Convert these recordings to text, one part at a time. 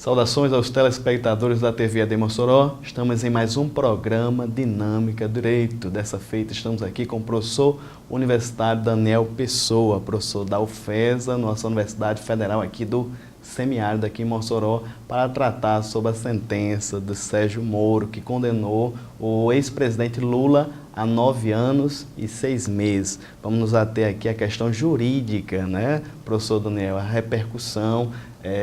Saudações aos telespectadores da TV AD Mossoró. Estamos em mais um programa Dinâmica Direito. Dessa feita estamos aqui com o professor universitário Daniel Pessoa, professor da UFESA, nossa Universidade Federal aqui do Semiárido, aqui em Mossoró, para tratar sobre a sentença de Sérgio Moro, que condenou o ex-presidente Lula a 9 anos e 6 meses. Vamos nos ater aqui à questão jurídica, né, professor Daniel, a repercussão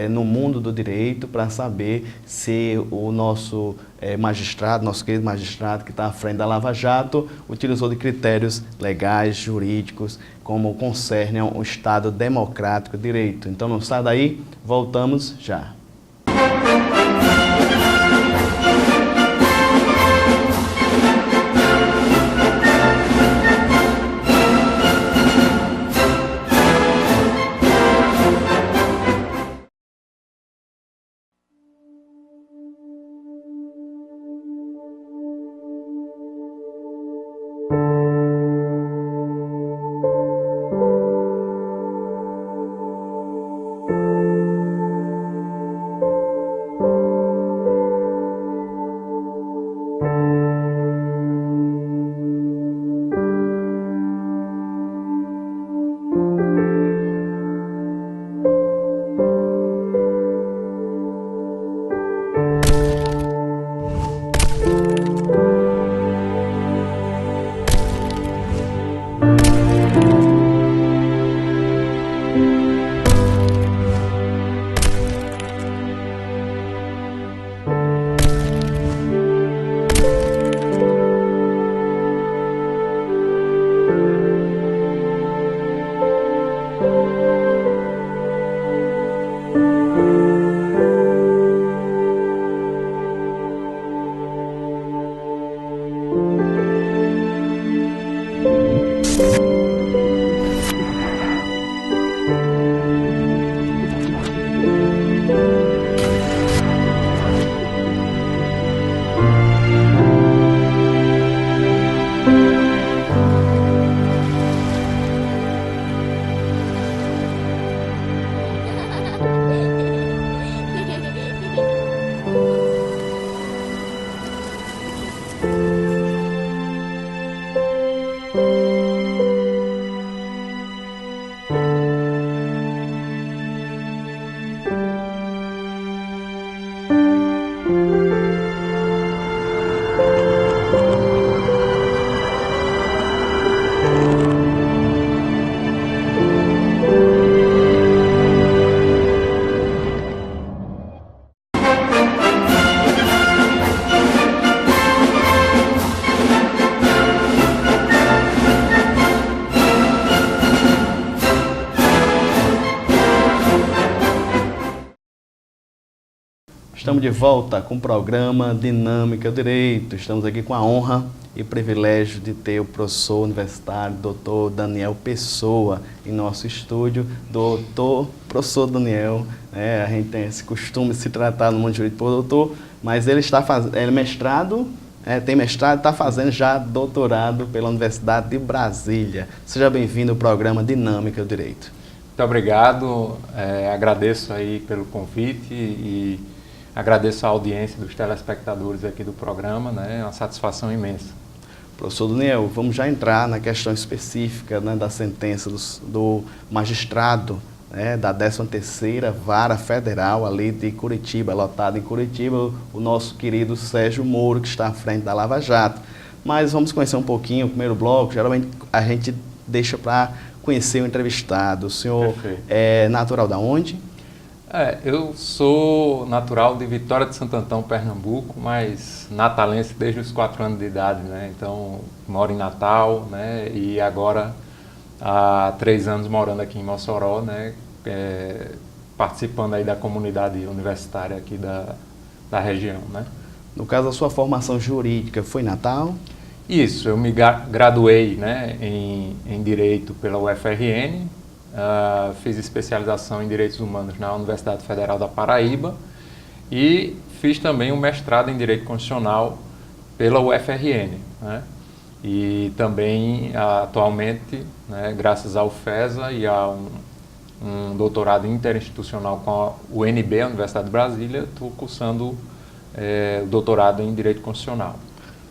no mundo do direito, para saber se o nosso magistrado, nosso querido magistrado que está à frente da Lava Jato, utilizou de critérios legais, jurídicos, como concernem o Estado democrático de direito. Então não sai daí, voltamos já. Estamos de volta com o programa Dinâmica Direito. Estamos aqui com a honra e privilégio de ter o professor universitário, doutor Daniel Pessoa, em nosso estúdio. Professor Daniel, a gente tem esse costume de se tratar no mundo jurídico por doutor, mas ele está fazendo, tem mestrado, está fazendo já doutorado pela Universidade de Brasília. Seja bem-vindo ao programa Dinâmica Direito. Muito obrigado, agradeço aí pelo convite e agradeço a audiência dos telespectadores aqui do programa, né? É uma satisfação imensa. Professor Daniel, vamos já entrar na questão específica, né, da sentença do magistrado, né, da 13ª Vara Federal ali de Curitiba, lotado em Curitiba, o nosso querido Sérgio Moro, que está à frente da Lava Jato. Mas vamos conhecer um pouquinho o primeiro bloco. Geralmente a gente deixa para conhecer o entrevistado. O senhor é natural da onde? Eu sou natural de Vitória de Santo Antão, Pernambuco, mas natalense desde os 4 anos de idade, né? Então, moro em Natal, né? E agora, há 3 anos morando aqui em Mossoró, né? Participando aí da comunidade universitária aqui da região, né? No caso, a sua formação jurídica foi em Natal? Isso, eu me graduei, né, em Direito pela UFRN, fiz especialização em Direitos Humanos na Universidade Federal da Paraíba e fiz também um mestrado em Direito Constitucional pela UFRN, né? E também, atualmente, né, graças à UFESA e a um doutorado interinstitucional com a UNB, a Universidade de Brasília, estou cursando o doutorado em Direito Constitucional.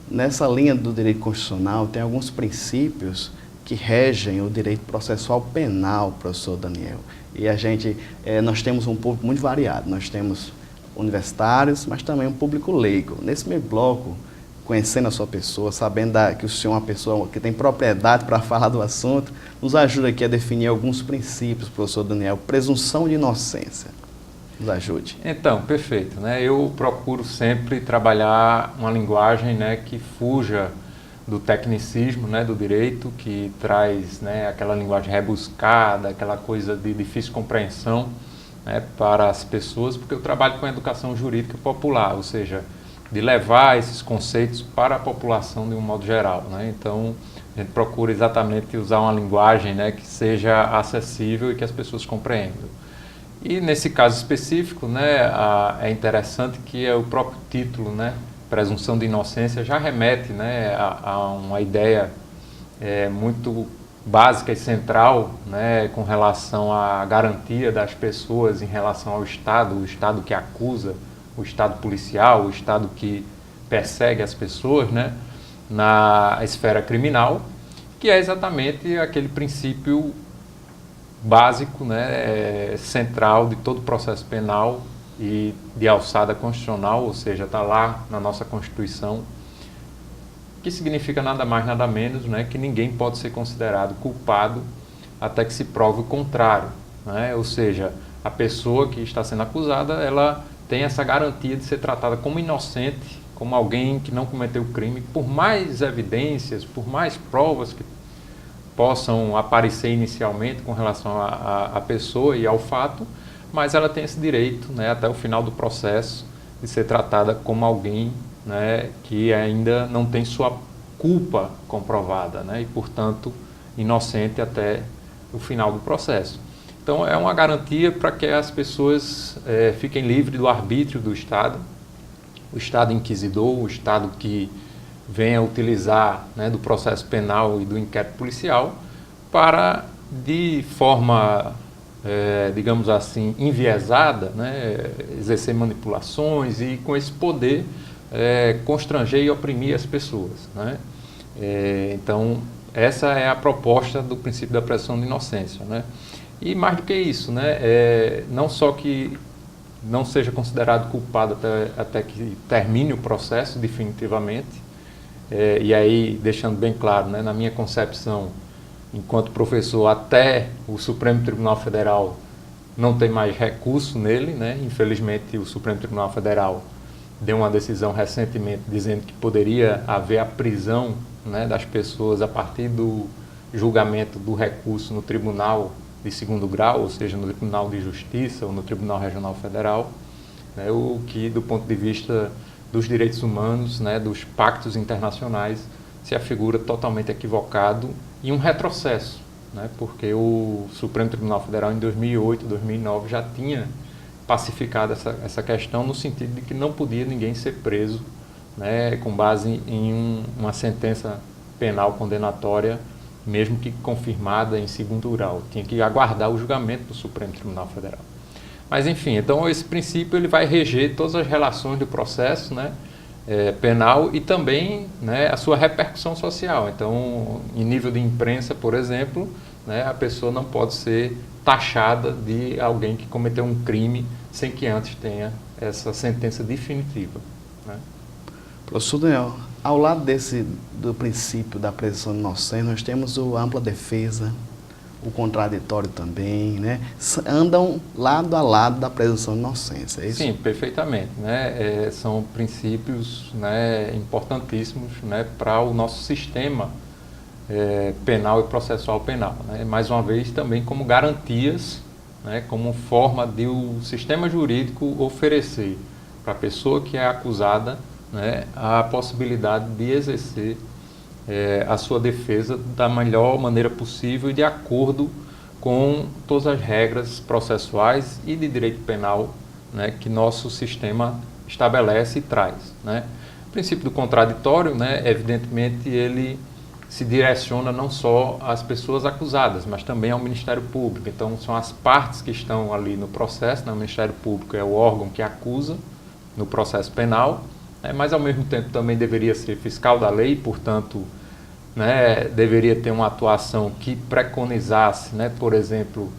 Nessa linha do direito constitucional, tem alguns princípios que regem o direito processual penal, professor Daniel. E nós temos um público muito variado. Nós temos universitários, mas também um público leigo. Nesse meio bloco, conhecendo a sua pessoa, sabendo que o senhor é uma pessoa que tem propriedade para falar do assunto, nos ajuda aqui a definir alguns princípios, professor Daniel. Presunção de inocência. Nos ajude. Então, perfeito. Eu procuro sempre trabalhar uma linguagem que fuja do tecnicismo do direito, que traz aquela linguagem rebuscada, aquela coisa de difícil compreensão para as pessoas, porque eu trabalho com educação jurídica popular, ou seja, de levar esses conceitos para a população de um modo geral. Então, a gente procura exatamente usar uma linguagem que seja acessível e que as pessoas compreendam. E nesse caso específico, é interessante que o próprio título, presunção de inocência, já remete a uma ideia muito básica e central com relação à garantia das pessoas em relação ao Estado, o Estado que acusa, o Estado policial, o Estado que persegue as pessoas na esfera criminal, que é exatamente aquele princípio básico, central de todo processo penal e de alçada constitucional, ou seja, está lá na nossa Constituição, que significa nada mais, nada menos, que ninguém pode ser considerado culpado até que se prove o contrário. Ou seja, a pessoa que está sendo acusada, ela tem essa garantia de ser tratada como inocente, como alguém que não cometeu crime, por mais evidências, por mais provas que possam aparecer inicialmente com relação à pessoa e ao fato, mas ela tem esse direito até o final do processo de ser tratada como alguém que ainda não tem sua culpa comprovada e, portanto, inocente até o final do processo. Então, é uma garantia para que as pessoas fiquem livres do arbítrio do Estado, o Estado inquisidor, o Estado que venha utilizar do processo penal e do inquérito policial para, de forma, digamos assim, enviesada, exercer manipulações e, com esse poder, constranger e oprimir as pessoas. Então, essa é a proposta do princípio da presunção de inocência. E mais do que isso, não só que não seja considerado culpado até que termine o processo definitivamente, e aí deixando bem claro, na minha concepção, enquanto professor, até o Supremo Tribunal Federal não tem mais recurso nele, Infelizmente, o Supremo Tribunal Federal deu uma decisão recentemente dizendo que poderia haver a prisão das pessoas a partir do julgamento do recurso no Tribunal de segundo grau, ou seja, no Tribunal de Justiça ou no Tribunal Regional Federal, o que, do ponto de vista dos direitos humanos, dos pactos internacionais, se afigura totalmente equivocado e um retrocesso, porque o Supremo Tribunal Federal em 2008, 2009 já tinha pacificado essa questão no sentido de que não podia ninguém ser preso com base em uma sentença penal condenatória, mesmo que confirmada em segundo grau. Tinha que aguardar o julgamento do Supremo Tribunal Federal. Mas, enfim, então esse princípio ele vai reger todas as relações do processo penal e também a sua repercussão social. Então, em nível de imprensa, por exemplo, a pessoa não pode ser taxada de alguém que cometeu um crime sem que antes tenha essa sentença definitiva. Professor Daniel, ao lado do princípio da presunção de inocência, nós temos a ampla defesa, o contraditório também, andam lado a lado da presunção de inocência, é isso? Sim, perfeitamente. São princípios importantíssimos para o nosso sistema penal e processual penal. Mais uma vez, também como garantias, como forma de o sistema jurídico oferecer para a pessoa que é acusada a possibilidade de exercer a sua defesa da melhor maneira possível e de acordo com todas as regras processuais e de direito penal que nosso sistema estabelece e traz. O princípio do contraditório, evidentemente, ele se direciona não só às pessoas acusadas, mas também ao Ministério Público. Então, são as partes que estão ali no processo, né? O Ministério Público é o órgão que acusa no processo penal, né? Mas, ao mesmo tempo, também deveria ser fiscal da lei, portanto, né, deveria ter uma atuação que preconizasse, né, por exemplo,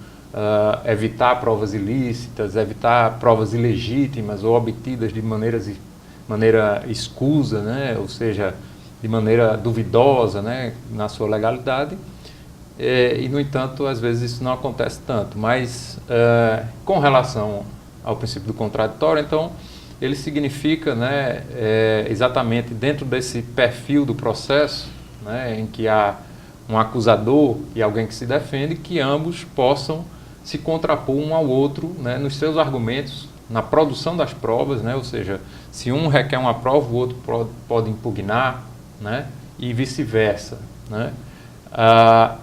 evitar provas ilícitas, evitar provas ilegítimas ou obtidas de maneira escusa, né, ou seja, de maneira duvidosa, né, na sua legalidade. E, no entanto, às vezes isso não acontece tanto. Mas, com relação ao princípio do contraditório, então, ele significa, né, exatamente dentro desse perfil do processo, né, em que há um acusador e alguém que se defende, que ambos possam se contrapor um ao outro, né, nos seus argumentos, na produção das provas, né, ou seja, se um requer uma prova, o outro pode impugnar, né, e vice-versa, né.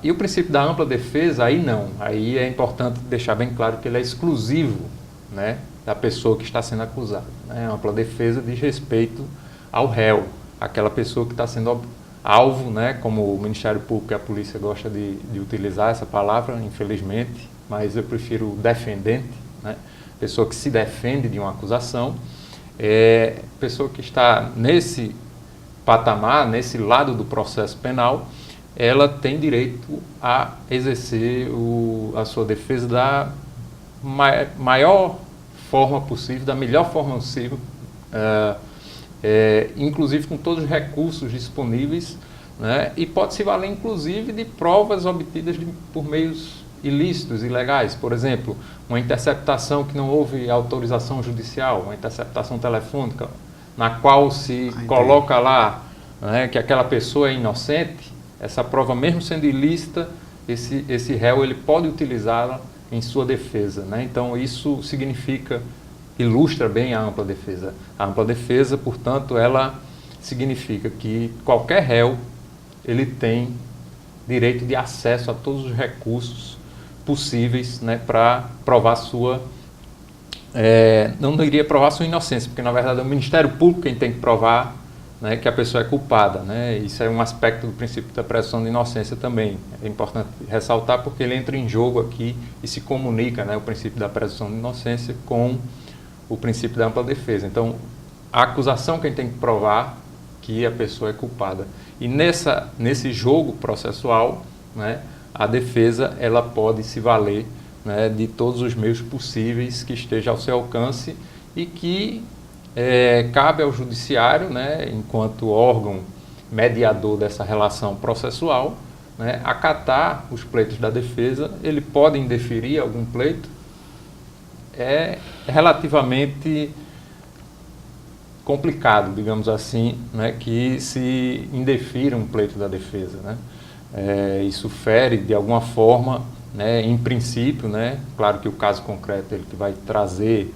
E o princípio da ampla defesa, aí não, aí é importante deixar bem claro que ele é exclusivo, né, da pessoa que está sendo acusada, né. A ampla defesa diz respeito ao réu, aquela pessoa que está sendo alvo, né, como o Ministério Público e a polícia gostam de utilizar essa palavra, infelizmente, mas eu prefiro o defendente, né, pessoa que se defende de uma acusação, pessoa que está nesse patamar, nesse lado do processo penal, ela tem direito a exercer a sua defesa da maior forma possível, da melhor forma possível, inclusive com todos os recursos disponíveis, né, e pode se valer inclusive de provas obtidas por meios ilícitos, ilegais. Por exemplo, uma interceptação que não houve autorização judicial, uma interceptação telefônica, na qual se coloca lá, né, que aquela pessoa é inocente. Essa prova, mesmo sendo ilícita, esse réu ele pode utilizá-la em sua defesa, né? Então, isso ilustra bem a ampla defesa. A ampla defesa, portanto, ela significa que qualquer réu ele tem direito de acesso a todos os recursos possíveis, né, para provar sua... não iria provar sua inocência, porque, na verdade, é o Ministério Público quem tem que provar, né, que a pessoa é culpada, né? Isso é um aspecto do princípio da presunção de inocência também. É importante ressaltar porque ele entra em jogo aqui e se comunica, né, o princípio da presunção de inocência com o princípio da ampla defesa. Então, a acusação quem tem que provar que a pessoa é culpada. E nesse jogo processual, né, a defesa ela pode se valer, né, de todos os meios possíveis que esteja ao seu alcance e que cabe ao judiciário, né, enquanto órgão mediador dessa relação processual, né, acatar os pleitos da defesa. Ele pode indeferir algum pleito, é relativamente complicado, digamos assim, né, que se indefira um pleito da defesa, né. Isso fere de alguma forma, né, em princípio, né, claro que o caso concreto ele que vai trazer,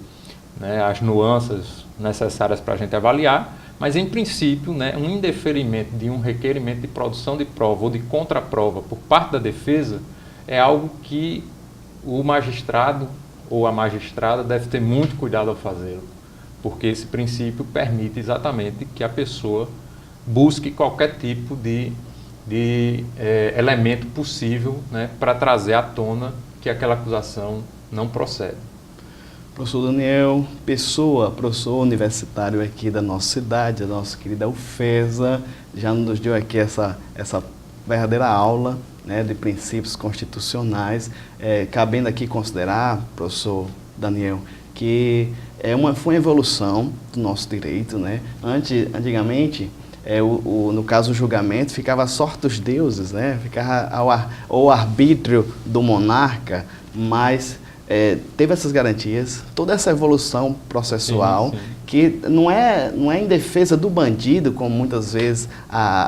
né, as nuances necessárias para a gente avaliar, mas em princípio, né, um indeferimento de um requerimento de produção de prova ou de contraprova por parte da defesa é algo que o magistrado ou a magistrada deve ter muito cuidado ao fazê-lo, porque esse princípio permite exatamente que a pessoa busque qualquer tipo de elemento possível, né, para trazer à tona que aquela acusação não procede. Professor Daniel Pessoa, professor universitário aqui da nossa cidade, da nossa querida UFESA, já nos deu aqui essa verdadeira aula, né, de princípios constitucionais, cabendo aqui considerar, professor Daniel, que foi uma evolução do nosso direito, né? Antigamente, no caso o julgamento, ficava à sorte dos deuses, né? Ficava ao arbítrio do monarca, mas teve essas garantias, toda essa evolução processual, sim. Que não é em defesa do bandido, como muitas vezes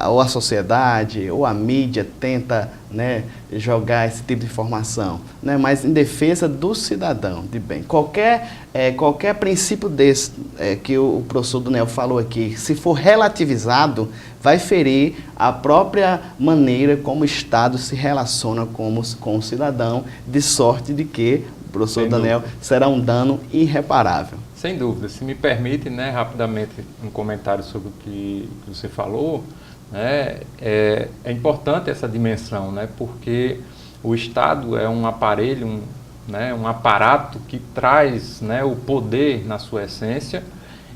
ou a sociedade ou a mídia tenta, né, jogar esse tipo de informação, né, mas em defesa do cidadão de bem. Qualquer princípio desse que o professor Daniel falou aqui, se for relativizado, vai ferir a própria maneira como o Estado se relaciona com o cidadão, de sorte de que professor Daniel, será um dano irreparável. Sem dúvida. Se me permite, né, rapidamente um comentário sobre o que você falou, né, é importante essa dimensão, né, porque o Estado é um aparelho, né, um aparato que traz, né, o poder na sua essência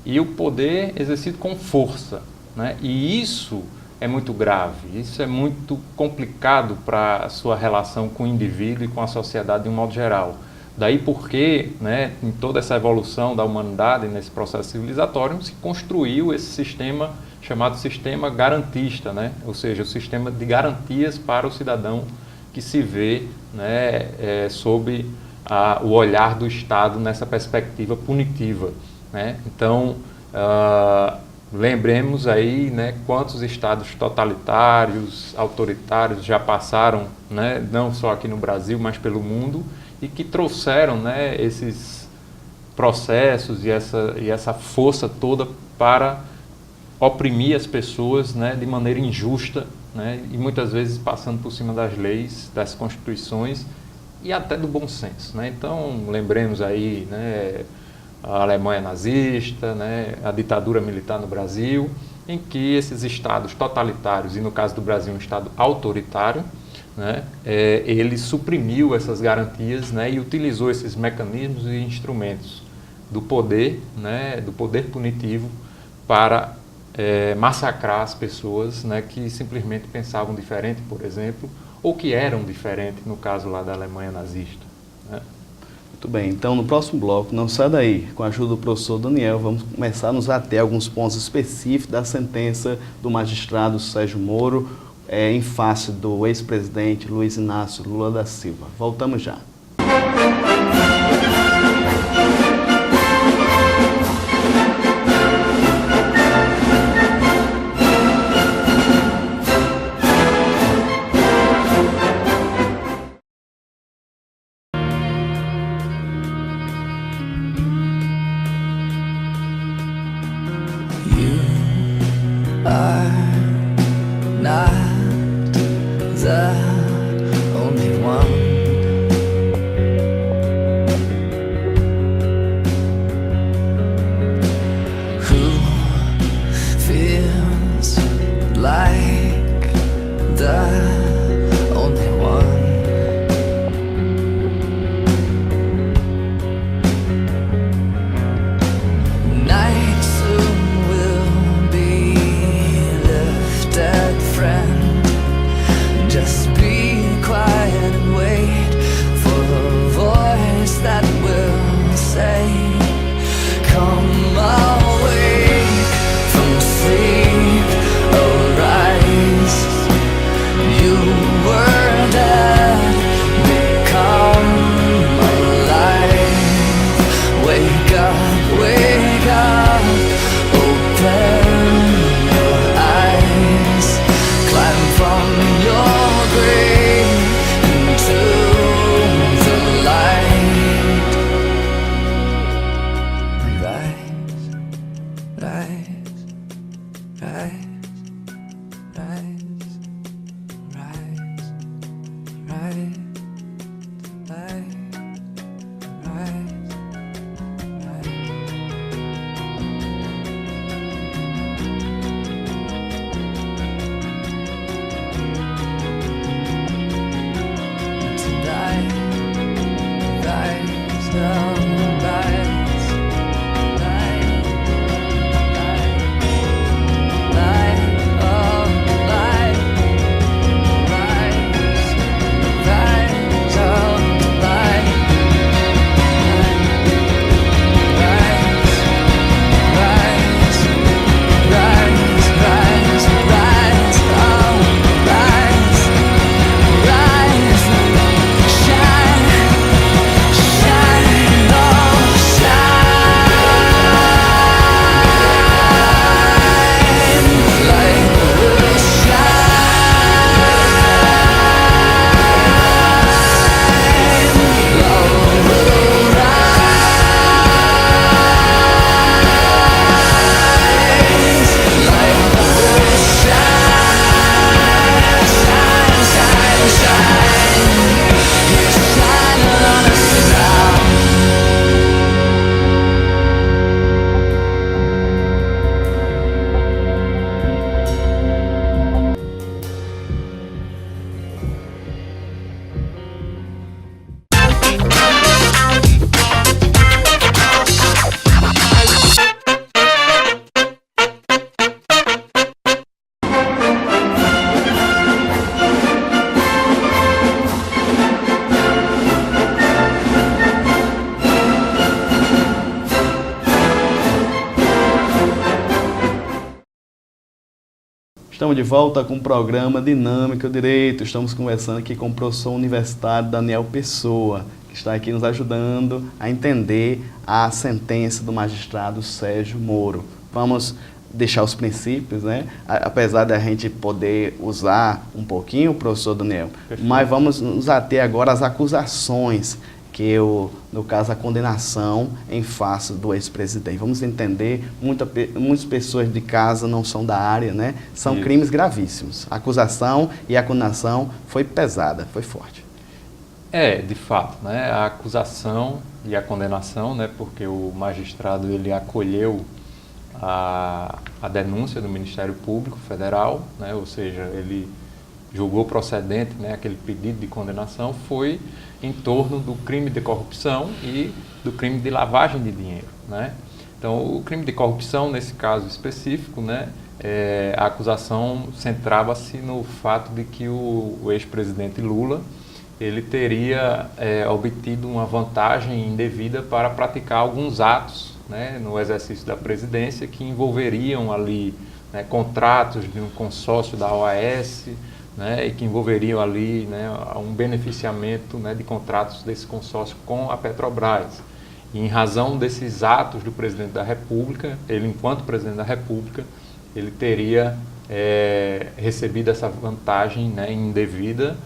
e o poder exercido com força, né, e isso é muito grave, isso é muito complicado para a sua relação com o indivíduo e com a sociedade de um modo geral. Daí porque, né, em toda essa evolução da humanidade, nesse processo civilizatório, se construiu esse sistema chamado sistema garantista, né, ou seja, o sistema de garantias para o cidadão que se vê, né, sob o olhar do Estado nessa perspectiva punitiva, né. Então, lembremos aí, né, quantos estados totalitários, autoritários já passaram, né, não só aqui no Brasil, mas pelo mundo, e que trouxeram, né, esses processos e essa força toda para oprimir as pessoas, né, de maneira injusta, né, e muitas vezes passando por cima das leis, das constituições e até do bom senso, né. Então, lembremos aí, né, a Alemanha nazista, né, a ditadura militar no Brasil, em que esses estados totalitários, e no caso do Brasil um estado autoritário, né, ele suprimiu essas garantias, né, e utilizou esses mecanismos e instrumentos do poder, né, do poder punitivo para massacrar as pessoas, né, que simplesmente pensavam diferente, por exemplo, ou que eram diferentes, no caso lá da Alemanha nazista, né. Muito bem, então no próximo bloco, não sai daí, com a ajuda do professor Daniel, vamos começar a nos ater a alguns pontos específicos da sentença do magistrado Sérgio Moro, em face do ex-presidente Luiz Inácio Lula da Silva. Voltamos já. Shine Estamos de volta com o programa Dinâmica do Direito. Estamos conversando aqui com o professor universitário Daniel Pessoa, que está aqui nos ajudando a entender a sentença do magistrado Sérgio Moro. Vamos deixar os princípios, né? Apesar da gente poder usar um pouquinho, professor Daniel, perfeito, mas vamos nos ater agora às acusações, no caso, a condenação em face do ex-presidente. Vamos entender, muitas pessoas de casa não são da área, né? São crimes gravíssimos. A acusação e a condenação foi pesada, foi forte. De fato, né? A acusação e a condenação, né? Porque o magistrado ele acolheu a denúncia do Ministério Público Federal, né? Ou seja, ele julgou procedente, né? Aquele pedido de condenação foi em torno do crime de corrupção e do crime de lavagem de dinheiro, né? Então, o crime de corrupção, nesse caso específico, né? A acusação centrava-se no fato de que o ex-presidente Lula ele teria obtido uma vantagem indevida para praticar alguns atos, né, no exercício da presidência que envolveriam ali, né, contratos de um consórcio da OAS, né, e que envolveriam ali, né, um beneficiamento, né, de contratos desse consórcio com a Petrobras. E em razão desses atos do presidente da República, ele enquanto presidente da República, ele teria recebido essa vantagem, né, indevida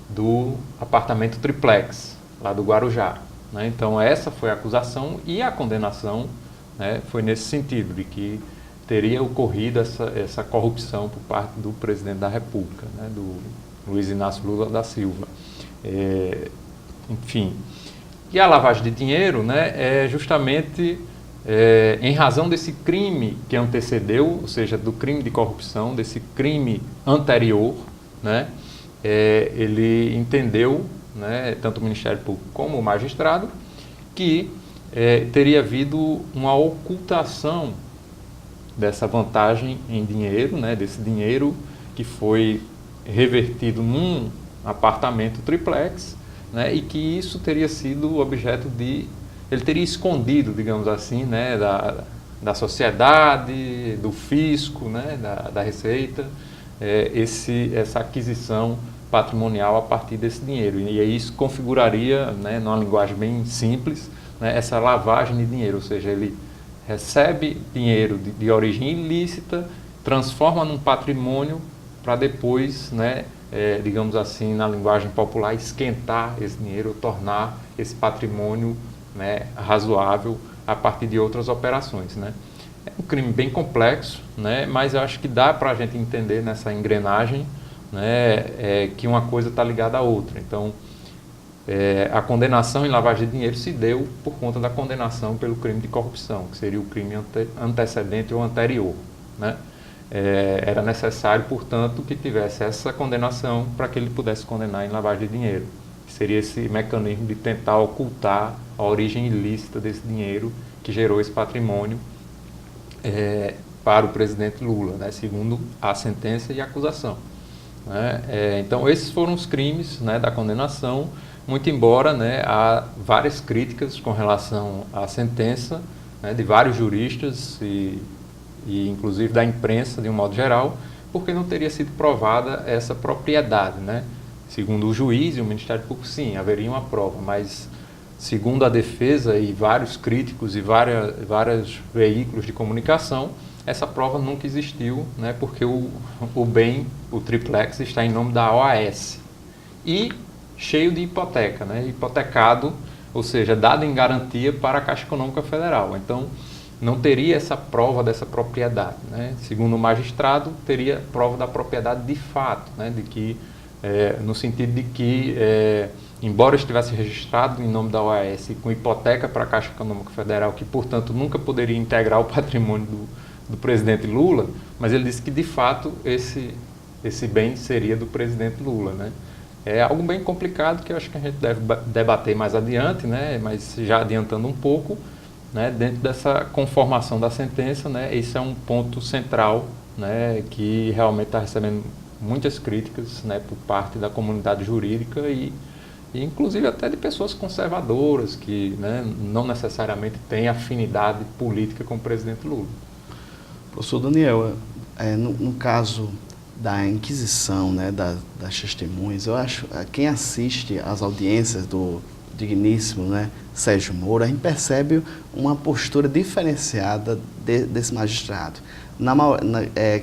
do apartamento triplex, lá do Guarujá, né? Então essa foi a acusação e a condenação, né, foi nesse sentido, de que teria ocorrido essa corrupção por parte do presidente da República, né, do Luiz Inácio Lula da Silva. Enfim, e a lavagem de dinheiro, né, é justamente em razão desse crime que antecedeu, ou seja, do crime de corrupção, desse crime anterior, né, ele entendeu, né, tanto o Ministério Público como o magistrado, que teria havido uma ocultação dessa vantagem em dinheiro, né, desse dinheiro que foi revertido num apartamento triplex, né, e que isso teria sido objeto de... Ele teria escondido, digamos assim, né, da sociedade, do fisco, né, da Receita, essa aquisição patrimonial a partir desse dinheiro. E aí isso configuraria, né, numa linguagem bem simples, né, essa lavagem de dinheiro, ou seja, ele recebe dinheiro de origem ilícita, transforma num patrimônio para depois, né, digamos assim, na linguagem popular, esquentar esse dinheiro, tornar esse patrimônio, né, razoável a partir de outras operações, né. É um crime bem complexo, né, mas eu acho que dá para a gente entender nessa engrenagem, né, que uma coisa está ligada à outra. Então, a condenação em lavagem de dinheiro se deu por conta da condenação pelo crime de corrupção, que seria o crime antecedente ou anterior, né? Era necessário, portanto, que tivesse essa condenação para que ele pudesse condenar em lavagem de dinheiro. Seria esse mecanismo de tentar ocultar a origem ilícita desse dinheiro que gerou esse patrimônio para o presidente Lula, né, segundo a sentença e a acusação, né? Então, esses foram os crimes, né, da condenação, muito embora, né, há várias críticas com relação à sentença, né, de vários juristas e inclusive da imprensa de um modo geral, porque não teria sido provada essa propriedade, né? Segundo o juiz e o Ministério Público, sim, haveria uma prova, mas segundo a defesa e vários críticos e vários veículos de comunicação, essa prova nunca existiu, né, porque o bem, o triplex, está em nome da OAS e cheio de hipoteca, né, hipotecado, ou seja, dado em garantia para a Caixa Econômica Federal. Então, não teria essa prova dessa propriedade, né? Segundo o magistrado, teria prova da propriedade de fato, né, de que, no sentido de que, embora estivesse registrado em nome da OAS com hipoteca para a Caixa Econômica Federal, que, portanto, nunca poderia integrar o patrimônio do presidente Lula, mas ele disse que, de fato, esse bem seria do presidente Lula, né? É algo bem complicado que eu acho que a gente deve debater mais adiante, né? Mas já adiantando um pouco, né, dentro dessa conformação da sentença, né, esse é um ponto central, né, que realmente está recebendo muitas críticas, né, por parte da comunidade jurídica e inclusive até de pessoas conservadoras que, né, não necessariamente têm afinidade política com o presidente Lula. Professor Daniel, no caso da inquisição, né, das testemunhas, eu acho, quem assiste às audiências do digníssimo, né, Sérgio Moro, a gente percebe uma postura diferenciada desse magistrado.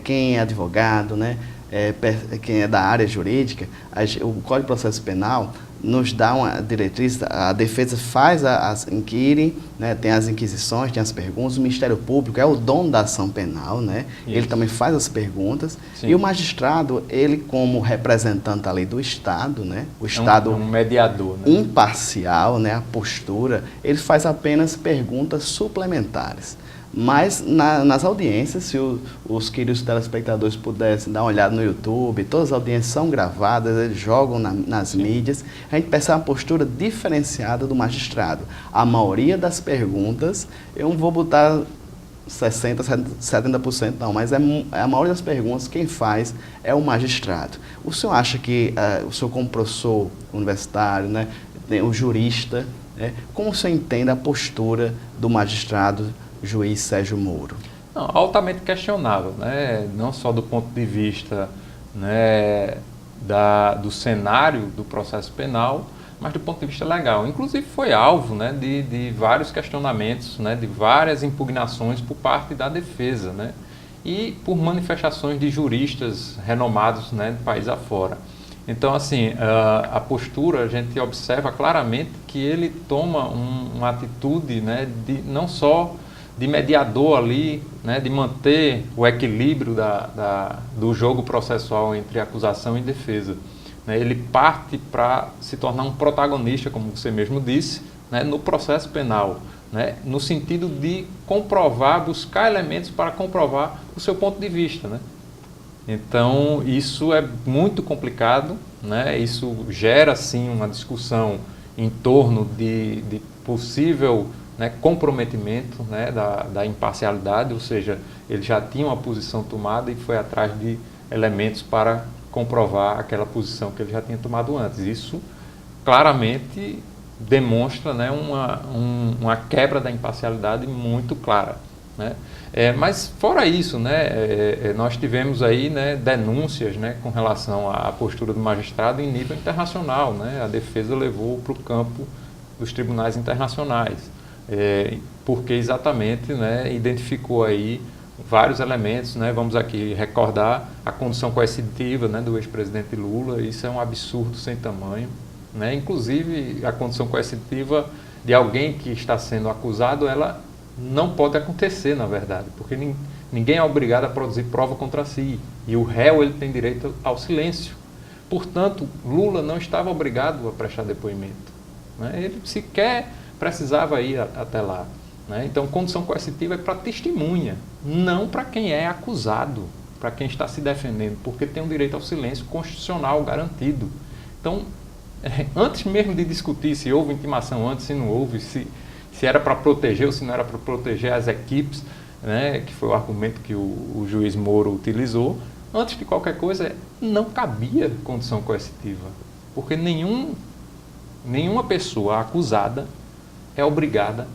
Quem é advogado, né, quem é da área jurídica, o Código de Processo Penal nos dá uma diretriz, a defesa inquire, né, tem as inquisições, tem as perguntas, o Ministério Público é o dono da ação penal, né, ele também faz as perguntas, sim, e o magistrado, ele como representante ali do Estado, né, o Estado um mediador, né, imparcial, né, a postura, ele faz apenas perguntas suplementares. Mas nas audiências, se os queridos telespectadores pudessem dar uma olhada no YouTube, todas as audiências são gravadas, eles jogam nas mídias, a gente percebe uma postura diferenciada do magistrado. A maioria das perguntas, eu não vou botar 60%, 70% não, mas a maioria das perguntas quem faz é o magistrado. O senhor acha que, o senhor como professor universitário, né, o jurista, como o senhor entende a postura do magistrado juiz Sérgio Moro? Não, altamente questionável, né? Não só do ponto de vista, né, do cenário do processo penal, mas do ponto de vista legal. Inclusive foi alvo, né, de vários questionamentos, né, de várias impugnações por parte da defesa, né, e por manifestações de juristas renomados, né, do país afora. Então, assim, a postura, a gente observa claramente que ele toma uma atitude, né, não só de mediador ali, né, de manter o equilíbrio do jogo processual entre acusação e defesa. Né, ele parte para se tornar um protagonista, como você mesmo disse, né, no processo penal, né, no sentido de comprovar, buscar elementos para comprovar o seu ponto de vista, né. Então, isso é muito complicado, né, isso gera, sim, uma discussão em torno de possível, né, comprometimento, né, da imparcialidade, ou seja, ele já tinha uma posição tomada e foi atrás de elementos para comprovar aquela posição que ele já tinha tomado antes. Isso claramente demonstra, né, uma quebra da imparcialidade muito clara, né. Mas fora isso, né, nós tivemos aí, né, denúncias, né, com relação à postura do magistrado em nível internacional, né. A defesa levou para o campo dos tribunais internacionais. Porque exatamente, né, identificou aí vários elementos, né, vamos aqui recordar a condução coercitiva, né, do ex-presidente Lula. Isso é um absurdo sem tamanho, né, inclusive a condução coercitiva de alguém que está sendo acusado, ela não pode acontecer, na verdade, porque ninguém é obrigado a produzir prova contra si, e o réu ele tem direito ao silêncio. Portanto, Lula não estava obrigado a prestar depoimento, né, ele sequer precisava ir até lá, né? Então, condução coercitiva é para testemunha, não para quem é acusado, para quem está se defendendo, porque tem o direito ao silêncio constitucional garantido. Então, antes mesmo de discutir se houve intimação antes, se não houve, se era para proteger ou se não era para proteger as equipes, né, que foi o argumento que o juiz Moro utilizou, antes de qualquer coisa, não cabia condução coercitiva, porque nenhuma pessoa acusada é obrigada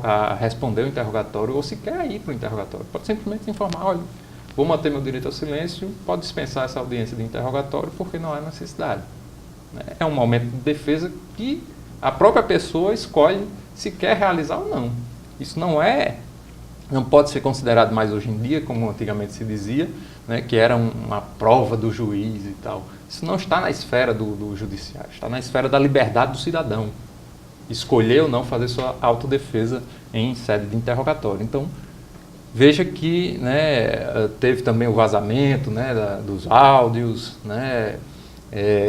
a responder o interrogatório ou sequer ir para o interrogatório. Pode simplesmente informar, olha, vou manter meu direito ao silêncio, pode dispensar essa audiência de interrogatório porque não há necessidade. É um momento de defesa que a própria pessoa escolhe se quer realizar ou não. Isso não pode ser considerado mais hoje em dia, como antigamente se dizia, né, que era uma prova do juiz e tal. Isso não está na esfera do judiciário, está na esfera da liberdade do cidadão. Escolher ou não fazer sua autodefesa em sede de interrogatório. Então, veja que, né, teve também o vazamento, né, dos áudios, né,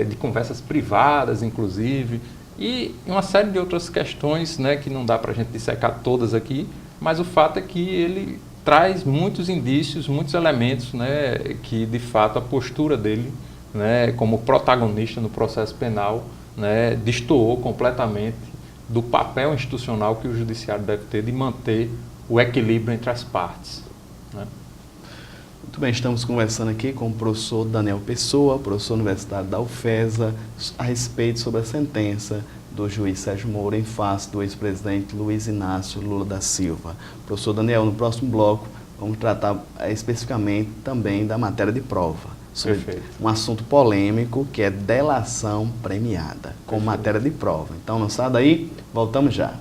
de conversas privadas, inclusive, e uma série de outras questões, né, que não dá para a gente dissecar todas aqui, mas o fato é que ele traz muitos indícios, muitos elementos, né, que, de fato, a postura dele, né, como protagonista no processo penal, né, destoou completamente do papel institucional que o judiciário deve ter de manter o equilíbrio entre as partes, né? Muito bem, estamos conversando aqui com o professor Daniel Pessoa, professor universitário da UFESA, a respeito sobre a sentença do juiz Sérgio Moro em face do ex-presidente Luiz Inácio Lula da Silva. Professor Daniel, no próximo bloco vamos tratar especificamente também da matéria de prova, sobre Perfeito. um assunto polêmico que é delação premiada, com Perfeito. matéria de prova. Então não sai daí, voltamos já.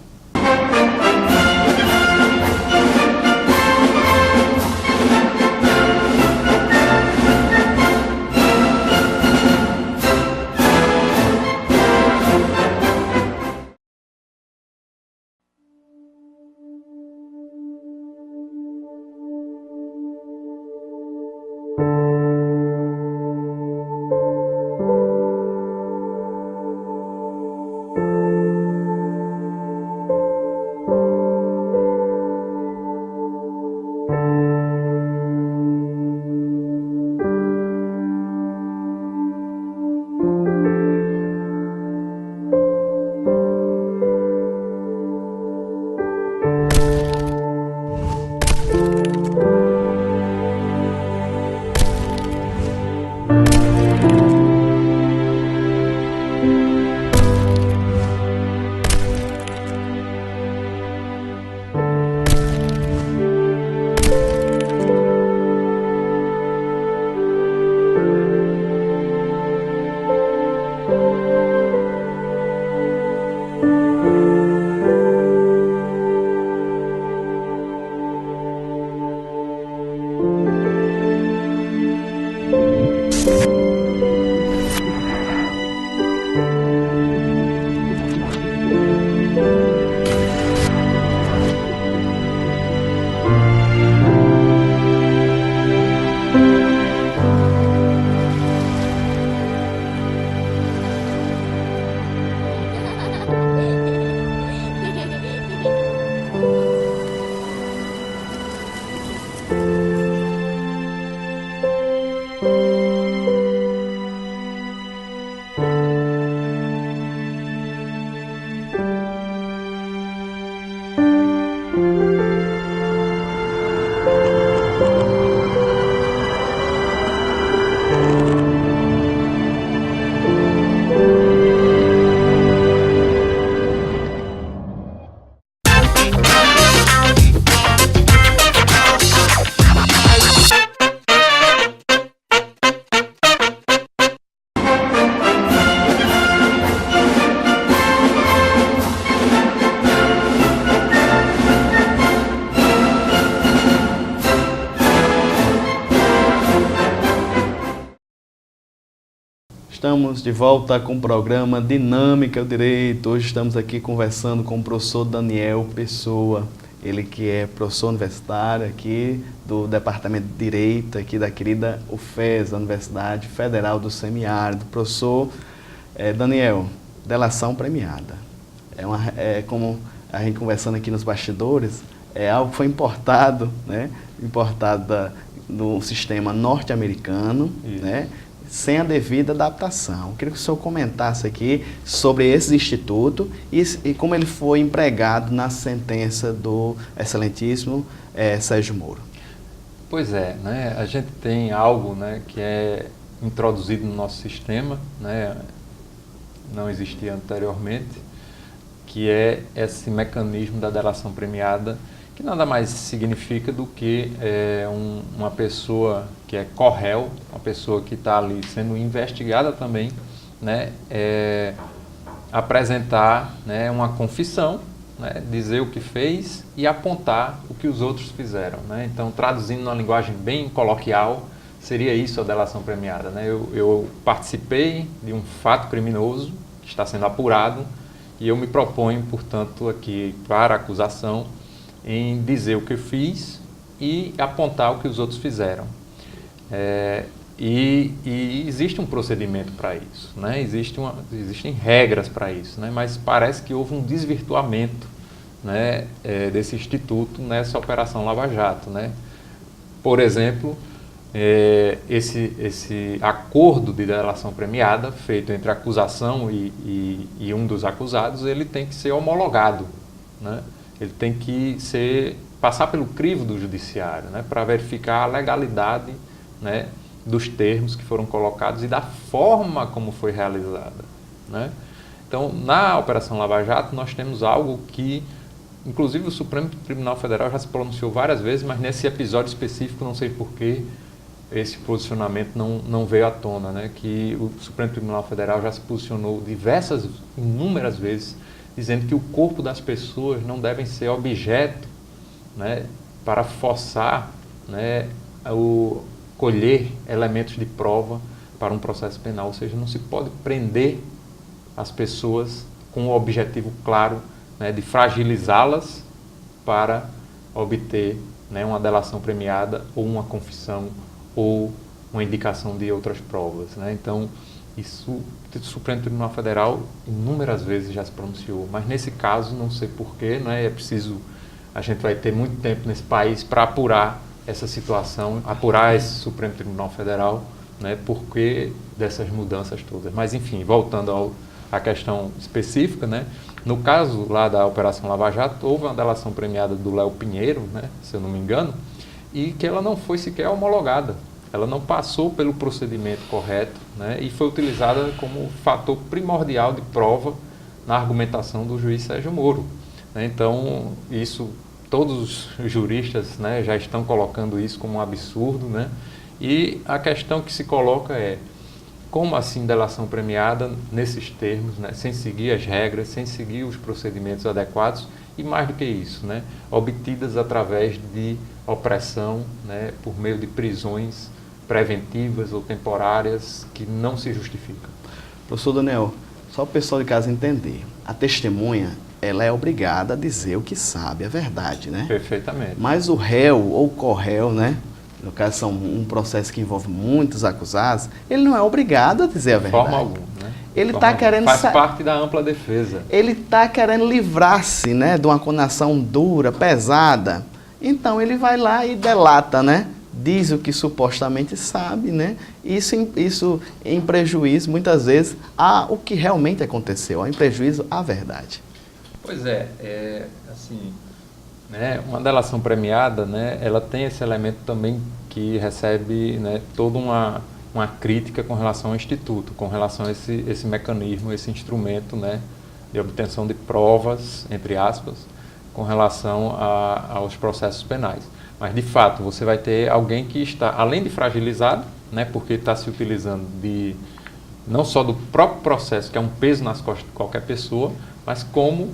Estamos de volta com o programa Dinâmica do Direito. Hoje estamos aqui conversando com o professor Daniel Pessoa, ele que é professor universitário aqui do Departamento de Direito, aqui da querida UFES, a Universidade Federal do Semiárido. Professor Daniel, delação premiada. Como a gente conversando aqui nos bastidores, é algo que foi importado, né? Importado do sistema norte-americano, né? Sem a devida adaptação. Eu queria que o senhor comentasse aqui sobre esse instituto e como ele foi empregado na sentença do excelentíssimo Sérgio Moro. Pois é, né? A gente tem algo, né, que é introduzido no nosso sistema, né, não existia anteriormente, que é esse mecanismo da delação premiada, que nada mais significa do que uma pessoa que é corréu, uma pessoa que está ali sendo investigada também, né, apresentar, né, uma confissão, né, dizer o que fez e apontar o que os outros fizeram, né? Então, traduzindo numa linguagem bem coloquial, seria isso a delação premiada, né? Eu participei de um fato criminoso que está sendo apurado e eu me proponho, portanto, aqui para a acusação, em dizer o que eu fiz e apontar o que os outros fizeram. E existe um procedimento para isso, né? Existem regras para isso, né? Mas parece que houve um desvirtuamento, né, desse instituto nessa Operação Lava Jato, né? Por exemplo, esse acordo de delação premiada feito entre a acusação e um dos acusados, ele tem que ser homologado, né? Ele tem que passar pelo crivo do judiciário, né, para verificar a legalidade, né, dos termos que foram colocados e da forma como foi realizada, né? Então, na Operação Lava Jato, nós temos algo que inclusive o Supremo Tribunal Federal já se pronunciou várias vezes, mas nesse episódio específico, não sei porquê, esse posicionamento não veio à tona, né? Que o Supremo Tribunal Federal já se posicionou inúmeras vezes, dizendo que o corpo das pessoas não devem ser objeto, né, para forçar, né, colher elementos de prova para um processo penal. Ou seja, não se pode prender as pessoas com o objetivo claro, né, de fragilizá-las para obter, né, uma delação premiada ou uma confissão ou uma indicação de outras provas, né? Então, isso o Supremo Tribunal Federal inúmeras vezes já se pronunciou, mas nesse caso não sei porquê, né? A gente vai ter muito tempo nesse país para apurar essa situação, apurar esse Supremo Tribunal Federal, né? Porque dessas mudanças todas. Mas enfim, voltando à questão específica, né? No caso lá da Operação Lava Jato, houve uma delação premiada do Léo Pinheiro, né? Se eu não me engano, e que ela não foi sequer homologada. Ela não passou pelo procedimento correto, né, e foi utilizada como fator primordial de prova na argumentação do juiz Sérgio Moro. Então, todos os juristas, né, já estão colocando isso como um absurdo, né, e a questão que se coloca é: como assim delação premiada nesses termos, né, sem seguir as regras, sem seguir os procedimentos adequados, e mais do que isso, né, obtidas através de opressão, né, por meio de prisões preventivas ou temporárias que não se justificam. Professor Daniel, só o pessoal de casa entender, a testemunha, ela é obrigada a dizer o que sabe, a verdade, né? Perfeitamente. Mas o réu ou corréu, né, no caso são um processo que envolve muitos acusados, ele não é obrigado a dizer a verdade. De forma alguma, né? Ele está querendo... Faz parte da ampla defesa. Ele está querendo livrar-se, né, de uma condenação dura, pesada. Então ele vai lá e delata, né? Diz o que supostamente sabe, né? Isso em prejuízo, muitas vezes, a o que realmente aconteceu, em prejuízo à verdade. Pois assim, né, uma delação premiada, né, ela tem esse elemento também que recebe, né, toda uma crítica com relação ao Instituto, com relação a esse mecanismo, esse instrumento, né, de obtenção de provas, entre aspas, com relação aos processos penais. Mas, de fato, você vai ter alguém que está, além de fragilizado, né, porque está se utilizando não só do próprio processo, que é um peso nas costas de qualquer pessoa, mas como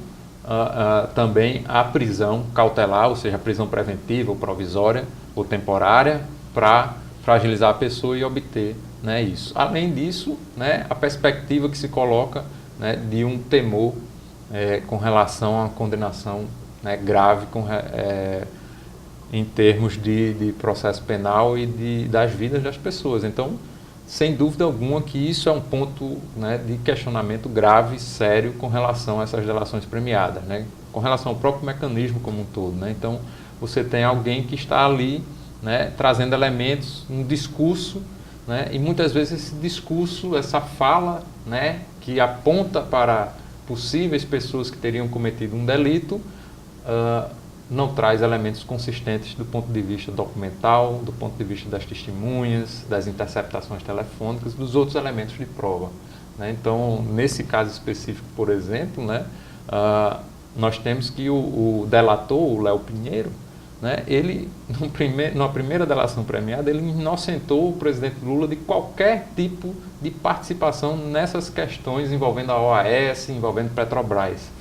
também a prisão cautelar, ou seja, a prisão preventiva, ou provisória, ou temporária, para fragilizar a pessoa e obter, né, isso. Além disso, né, a perspectiva que se coloca, né, de um temor com relação à condenação, né, grave em termos de processo penal e das vidas das pessoas. Então, sem dúvida alguma que isso é um ponto, né, de questionamento grave, sério, com relação a essas delações premiadas, né, com relação ao próprio mecanismo como um todo, né. Então, você tem alguém que está ali, né, trazendo elementos, um discurso, né, e muitas vezes esse discurso, essa fala, né, que aponta para possíveis pessoas que teriam cometido um delito, não traz elementos consistentes do ponto de vista documental, do ponto de vista das testemunhas, das interceptações telefônicas, dos outros elementos de prova, né? Então, nesse caso específico, por exemplo, né, nós temos que o delator, o Léo Pinheiro, né, ele, na primeira delação premiada, ele inocentou o presidente Lula de qualquer tipo de participação nessas questões envolvendo a OAS, envolvendo Petrobras.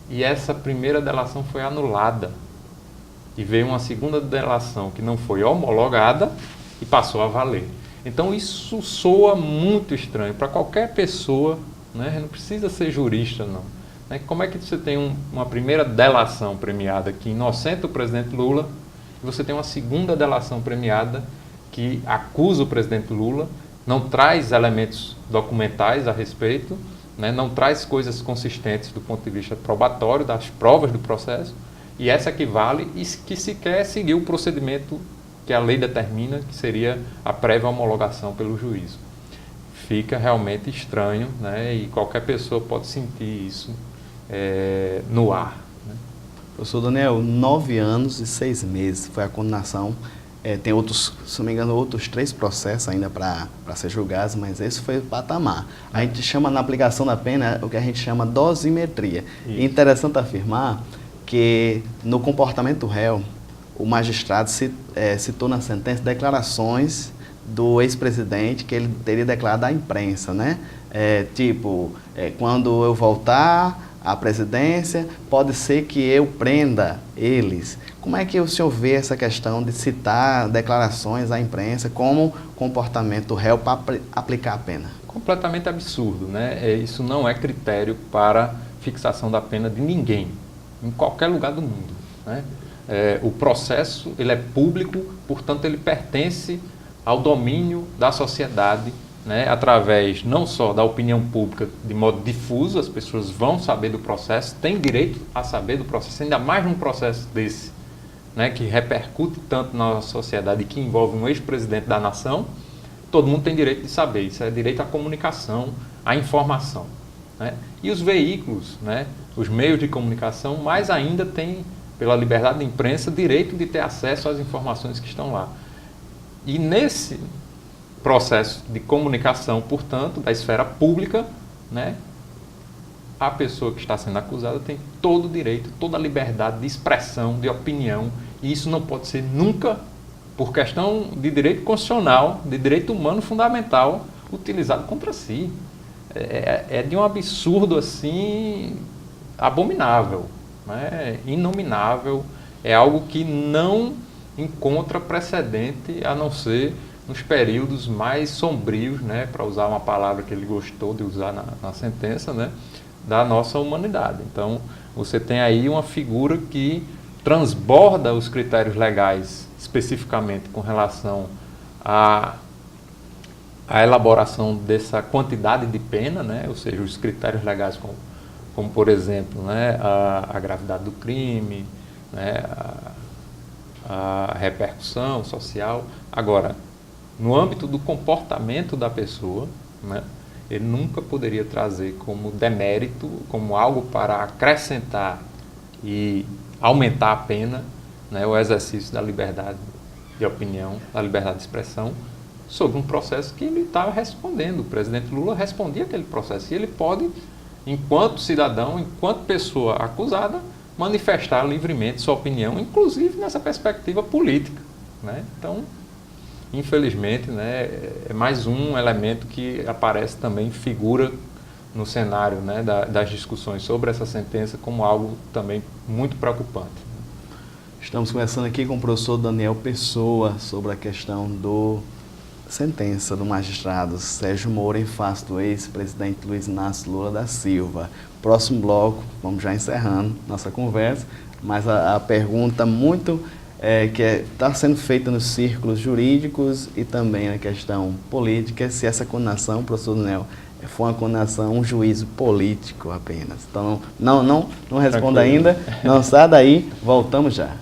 E essa primeira delação foi anulada. E veio uma segunda delação que não foi homologada e passou a valer. Então isso soa muito estranho para qualquer pessoa, né? Não precisa ser jurista, não. Né? Como é que você tem uma primeira delação premiada que inocenta o presidente Lula e você tem uma segunda delação premiada que acusa o presidente Lula, não traz elementos documentais a respeito, né, não traz coisas consistentes do ponto de vista probatório, das provas do processo, e essa equivale e que sequer seguiu o procedimento que a lei determina, que seria a prévia homologação pelo juízo. Fica realmente estranho, né, e qualquer pessoa pode sentir isso no ar. Né? Professor Daniel, 9 anos e 6 meses foi a condenação tem outros, se não me engano, outros 3 processos ainda para ser julgados, mas esse foi o patamar. A gente chama na aplicação da pena o que a gente chama dosimetria. E interessante afirmar que no comportamento do réu, o magistrado citou na sentença declarações do ex-presidente que ele teria declarado à imprensa, né? Quando eu voltar à presidência, pode ser que eu prenda eles. Como é que o senhor vê essa questão de citar declarações à imprensa como comportamento do réu para aplicar a pena? Completamente absurdo, né? Isso não é critério para fixação da pena de ninguém, em qualquer lugar do mundo, né? O processo ele é público, portanto ele pertence ao domínio da sociedade, né, através não só da opinião pública de modo difuso, as pessoas vão saber do processo, têm direito a saber do processo, ainda mais num processo desse, né, que repercute tanto na sociedade e que envolve um ex-presidente da nação, todo mundo tem direito de saber, isso é direito à comunicação, à informação, né? E os veículos, né, os meios de comunicação, mais ainda têm, pela liberdade de imprensa, direito de ter acesso às informações que estão lá. E nesse processo de comunicação, portanto, da esfera pública, né, a pessoa que está sendo acusada tem todo o direito, toda a liberdade de expressão, de opinião, e isso não pode ser nunca, por questão de direito constitucional, de direito humano fundamental, utilizado contra si. É de um absurdo assim, abominável, né, inominável, é algo que não encontra precedente a não ser nos períodos mais sombrios, né, para usar uma palavra que ele gostou de usar na sentença, né, da nossa humanidade. Então, você tem aí uma figura que transborda os critérios legais, especificamente com relação à elaboração dessa quantidade de pena, né, ou seja, os critérios legais como por exemplo, né, a gravidade do crime, né, a repercussão social. Agora, no âmbito do comportamento da pessoa, né, ele nunca poderia trazer como demérito, como algo para acrescentar e aumentar a pena, né, o exercício da liberdade de opinião, da liberdade de expressão, sobre um processo que ele estava respondendo. O presidente Lula respondia aquele processo e ele pode, enquanto cidadão, enquanto pessoa acusada, manifestar livremente sua opinião, inclusive nessa perspectiva política, né? Então, infelizmente, né, é mais um elemento que aparece também, figura no cenário, né, das discussões sobre essa sentença como algo também muito preocupante. Estamos conversando aqui com o professor Daniel Pessoa sobre a questão da sentença do magistrado Sérgio Moro em face do ex-presidente Luiz Inácio Lula da Silva. Próximo bloco, vamos já encerrando nossa conversa, mas a pergunta muito que está sendo feita nos círculos jurídicos e também na questão política, se essa condenação, professor Daniel, foi uma condenação, um juízo político apenas. Então, não responda ainda, não sai daí, voltamos já.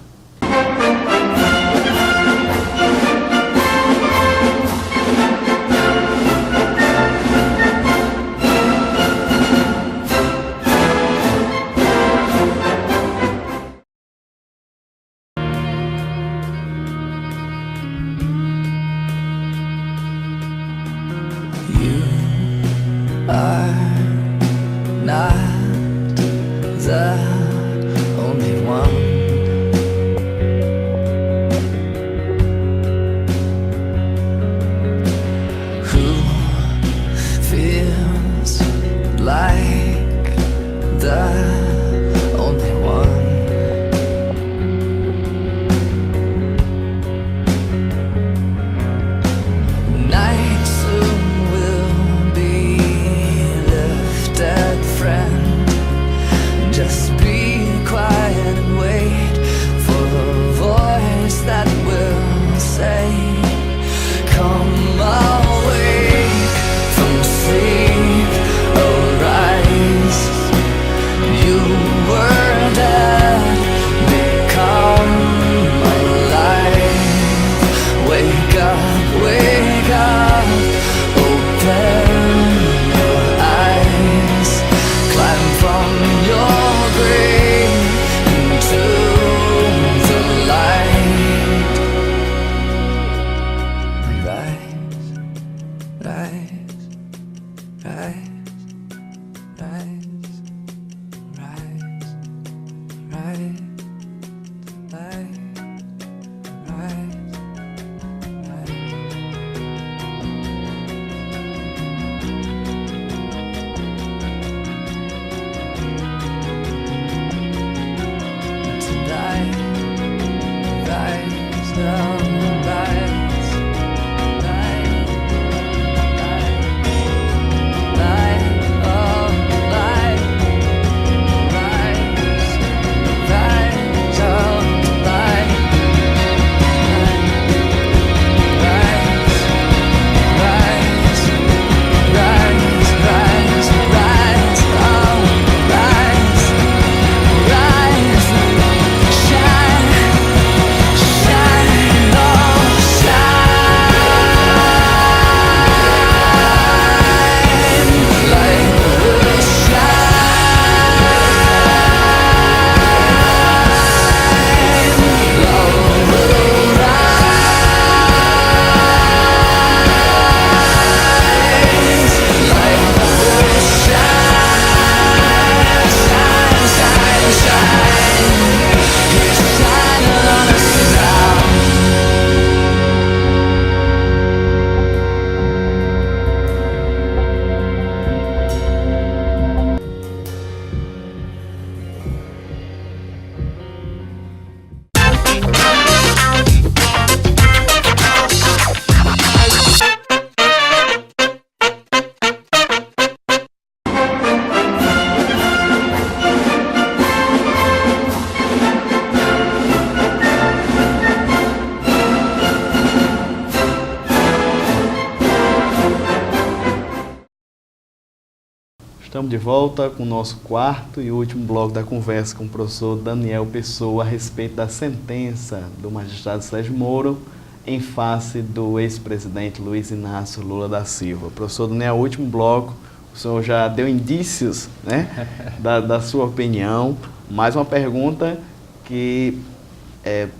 Estamos de volta com o nosso quarto e último bloco da conversa com o professor Daniel Pessoa a respeito da sentença do magistrado Sérgio Moro em face do ex-presidente Luiz Inácio Lula da Silva. Professor Daniel, último bloco, o senhor já deu indícios, né, da sua opinião. Mais uma pergunta que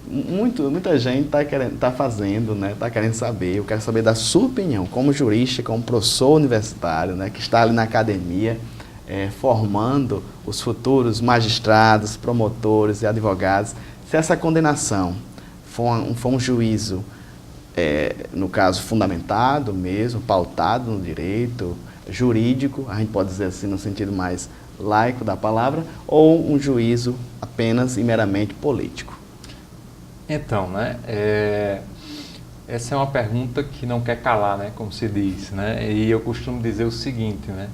muita gente está fazendo, né, está querendo saber. Eu quero saber da sua opinião, como jurista, como professor universitário, né, que está ali na academia, formando os futuros magistrados, promotores e advogados. Se essa condenação for um juízo, no caso, fundamentado mesmo, pautado no direito jurídico, a gente pode dizer assim no sentido mais laico da palavra, ou um juízo apenas e meramente político? Então, né, essa é uma pergunta que não quer calar, né, como se diz, né, e eu costumo dizer o seguinte, né,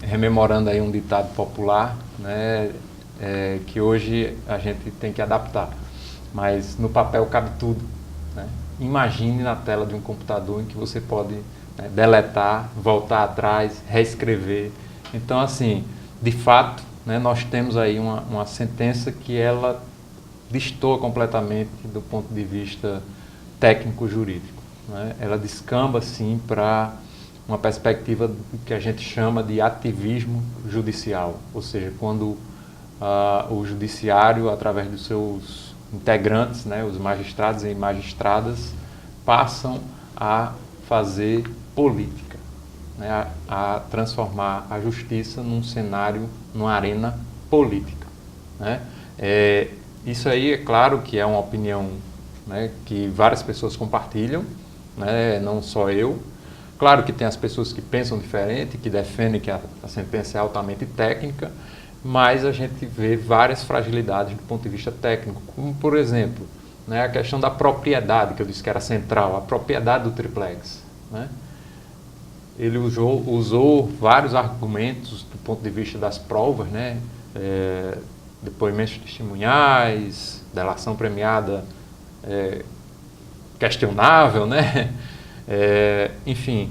rememorando aí um ditado popular, né, que hoje a gente tem que adaptar, mas no papel cabe tudo, né? Imagine na tela de um computador em que você pode, né, deletar, voltar atrás, reescrever. Então, assim, de fato, né, nós temos aí uma sentença que ela destoa completamente do ponto de vista técnico-jurídico, né? Ela descamba, sim, para uma perspectiva do que a gente chama de ativismo judicial, ou seja, quando o judiciário, através dos seus integrantes, né, os magistrados e magistradas, passam a fazer política, né, a transformar a justiça num cenário, numa arena política, né? Isso aí, é claro que é uma opinião, né, que várias pessoas compartilham, né, não só eu. Claro que tem as pessoas que pensam diferente, que defendem que a sentença é altamente técnica, mas a gente vê várias fragilidades do ponto de vista técnico, como, por exemplo, né, a questão da propriedade, que eu disse que era central, a propriedade do triplex, né? Ele usou vários argumentos do ponto de vista das provas, né? Depoimentos testemunhais, delação premiada questionável, né? Enfim,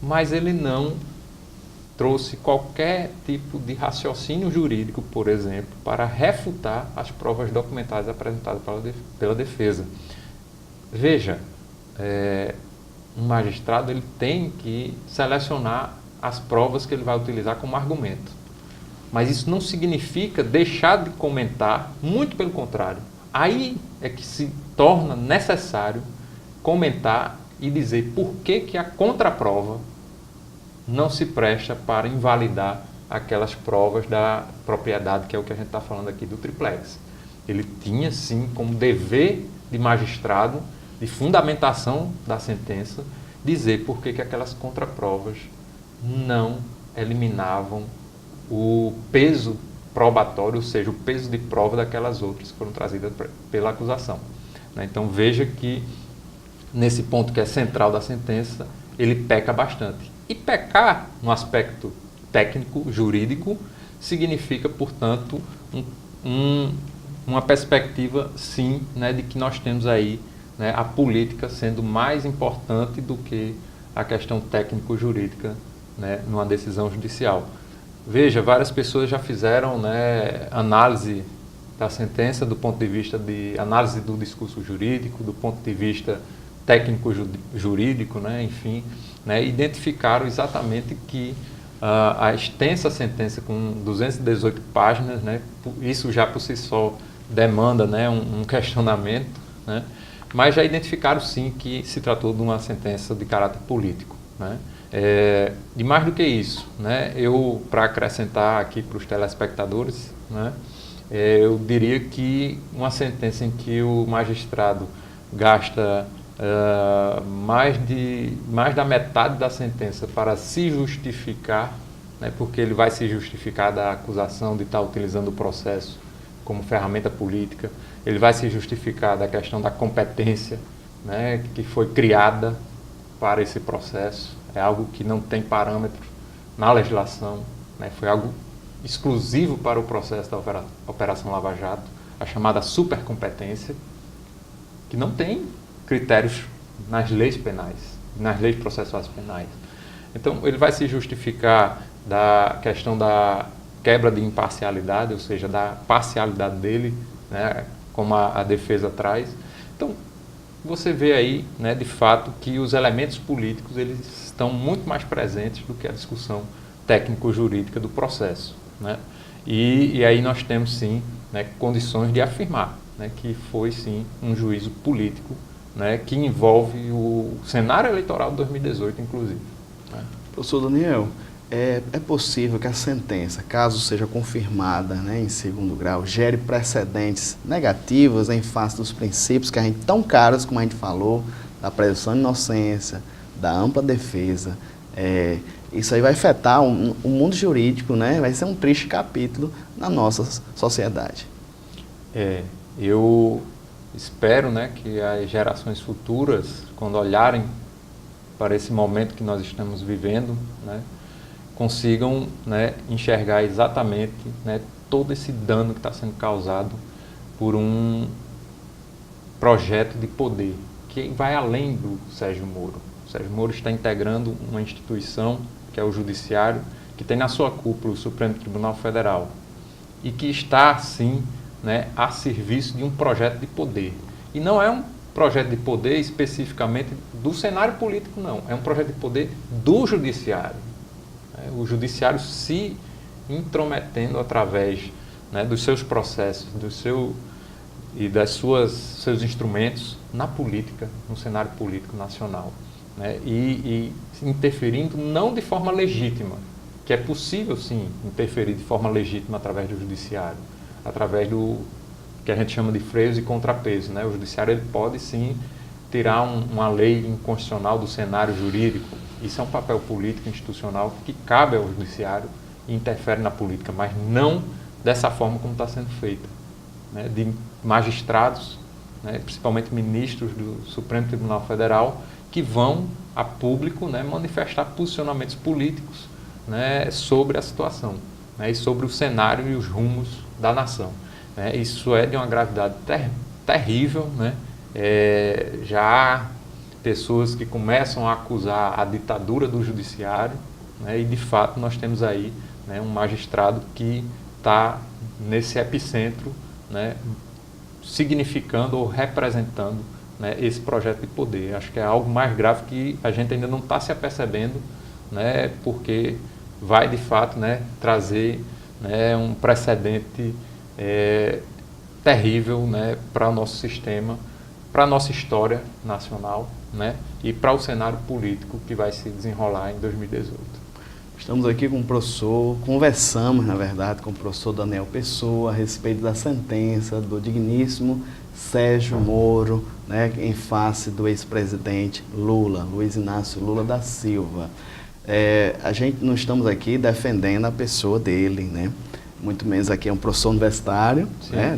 mas ele não trouxe qualquer tipo de raciocínio jurídico, por exemplo, para refutar as provas documentais apresentadas pela defesa. Veja, um magistrado ele tem que selecionar as provas que ele vai utilizar como argumento. Mas isso não significa deixar de comentar, muito pelo contrário. Aí é que se torna necessário comentar e dizer por que a contraprova não se presta para invalidar aquelas provas da propriedade, que é o que a gente está falando aqui do triplex. Ele tinha, sim, como dever de magistrado, de fundamentação da sentença, dizer por que aquelas contraprovas não eliminavam o peso probatório, ou seja, o peso de prova daquelas outras que foram trazidas pela acusação. Então veja que, nesse ponto que é central da sentença, ele peca bastante. E pecar, no aspecto técnico, jurídico, significa, portanto, uma perspectiva, sim, né, de que nós temos aí, né, a política sendo mais importante do que a questão técnico-jurídica, né, numa decisão judicial. Veja, várias pessoas já fizeram, né, análise da sentença do ponto de vista de análise do discurso jurídico, do ponto de vista técnico-jurídico, né, enfim, né, identificaram exatamente que a extensa sentença com 218 páginas, né, isso já por si só demanda, né, um questionamento, né, mas já identificaram sim que se tratou de uma sentença de caráter político, né. E mais do que isso, né, eu, para acrescentar aqui para os telespectadores, né, eu diria que uma sentença em que o magistrado gasta mais da metade da sentença para se justificar, né, porque ele vai se justificar da acusação de estar utilizando o processo como ferramenta política, ele vai se justificar da questão da competência, né, que foi criada para esse processo, é algo que não tem parâmetro na legislação, né, foi algo exclusivo para o processo da Operação Lava Jato, a chamada supercompetência, que não tem critérios nas leis penais, nas leis processuais penais. Então, ele vai se justificar da questão da quebra de imparcialidade, ou seja, da parcialidade dele, né, como a defesa traz. Então, você vê aí, né, de fato, que os elementos políticos eles estão muito mais presentes do que a discussão técnico-jurídica do processo, né? E aí nós temos, sim, né, condições de afirmar, né, que foi, sim, um juízo político, né, que envolve o cenário eleitoral de 2018, inclusive, né? Professor Daniel, é possível que a sentença, caso seja confirmada, né, em segundo grau, gere precedentes negativos em face dos princípios que a gente tão caros, como a gente falou, da presunção de inocência, da ampla defesa. Isso aí vai afetar o mundo jurídico, né? Vai ser um triste capítulo na nossa sociedade. Eu espero, né, que as gerações futuras, quando olharem para esse momento que nós estamos vivendo, né, consigam, né, enxergar exatamente, né, todo esse dano que está sendo causado por um projeto de poder que vai além do Sérgio Moro. O Sérgio Moro está integrando uma instituição, que é o Judiciário, que tem na sua cúpula o Supremo Tribunal Federal e que está, sim, né, a serviço de um projeto de poder. E não é um projeto de poder especificamente do cenário político, não. É um projeto de poder do Judiciário. O Judiciário se intrometendo através, né, dos seus processos, e seus instrumentos na política, no cenário político nacional, né, e interferindo não de forma legítima, que é possível, sim, interferir de forma legítima através do Judiciário, através do que a gente chama de freios e contrapesos, né? O Judiciário ele pode, sim, tirar uma lei inconstitucional do cenário jurídico. Isso é um papel político institucional que cabe ao Judiciário e interfere na política, mas não dessa forma como está sendo feita, né? De magistrados, né, principalmente ministros do Supremo Tribunal Federal, que vão a público, né, manifestar posicionamentos políticos, né, sobre a situação, né, e sobre o cenário e os rumos da nação, né. Isso é de uma gravidade terrível, né. Já há pessoas que começam a acusar a ditadura do Judiciário, né, e de fato nós temos aí, né, um magistrado que está nesse epicentro, né, significando ou representando, né, esse projeto de poder. Acho que é algo mais grave que a gente ainda não está se apercebendo, né, porque vai de fato, né, trazer, né, um precedente terrível, né, para o nosso sistema, para a nossa história nacional, né, e para o cenário político que vai se desenrolar em 2018. Estamos aqui com o professor, conversamos, na verdade, com o professor Daniel Pessoa a respeito da sentença do digníssimo Sérgio Moro, né, em face do ex-presidente Lula, Luiz Inácio Lula da Silva. A gente não estamos aqui defendendo a pessoa dele, né? Muito menos aqui é um professor universitário, né?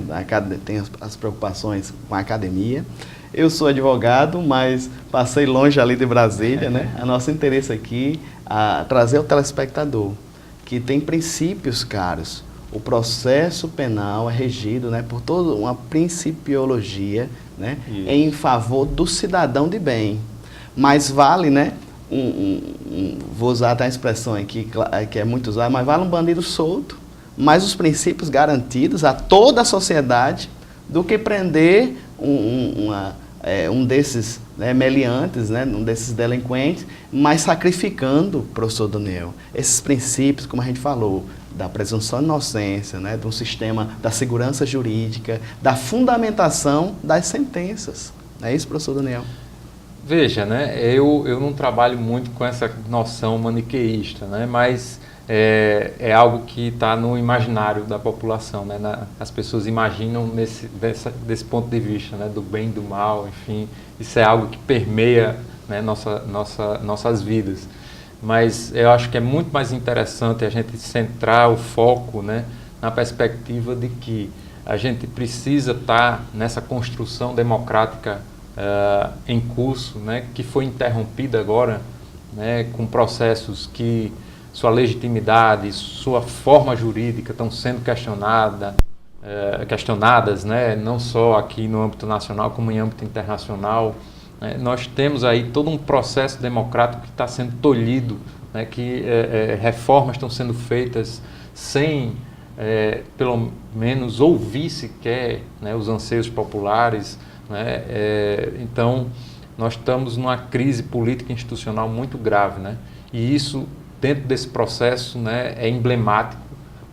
Tem as preocupações com a academia. Eu sou advogado, mas passei longe ali de Brasília, né? O nosso interesse aqui é trazer ao telespectador que tem princípios caros. O processo penal é regido, né, por toda uma principiologia, né, em favor do cidadão de bem. Mas vale, né, vou usar até a expressão aqui que é muito usada, mas vale um bandido solto, mas os princípios garantidos a toda a sociedade do que prender um desses, né, meliantes, né, um desses delinquentes, mas sacrificando, professor Daniel, esses princípios, como a gente falou, da presunção de inocência, né, do sistema da segurança jurídica, da fundamentação das sentenças. É isso, professor Daniel? Veja, né, eu não trabalho muito com essa noção maniqueísta, né, mas é algo que está no imaginário da população, né, as pessoas imaginam desse ponto de vista, né, do bem e do mal, enfim, isso é algo que permeia, né, nossas vidas. Mas eu acho que é muito mais interessante a gente centrar o foco, né, na perspectiva de que a gente precisa estar nessa construção democrática em curso, né, que foi interrompida agora, né, com processos que sua legitimidade, sua forma jurídica estão sendo questionadas, né, não só aqui no âmbito nacional, como em âmbito internacional. Nós temos aí todo um processo democrático que está sendo tolhido, né, que reformas estão sendo feitas sem, pelo menos, ouvir sequer, né, os anseios populares, né? Então, nós estamos numa crise política e institucional muito grave, né? E isso, dentro desse processo, né, é emblemático,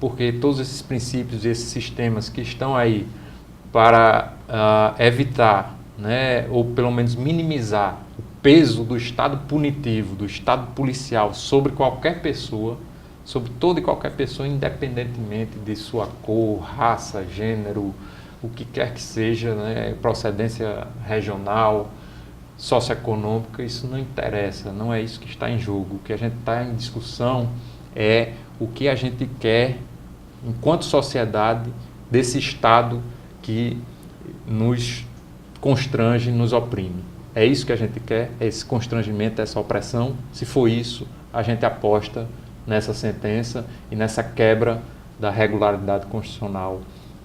porque todos esses princípios e esses sistemas que estão aí para evitar, né, ou pelo menos minimizar o peso do Estado punitivo, do Estado policial sobre qualquer pessoa, sobre toda e qualquer pessoa, independentemente de sua cor, raça, gênero, o que quer que seja, né, procedência regional, socioeconômica, isso não interessa, não é isso que está em jogo. O que a gente está em discussão é o que a gente quer, enquanto sociedade, desse Estado que nos constrange, nos oprime. É isso que a gente quer, esse constrangimento, essa opressão. Se for isso, a gente aposta nessa sentença e nessa quebra da regularidade constitucional,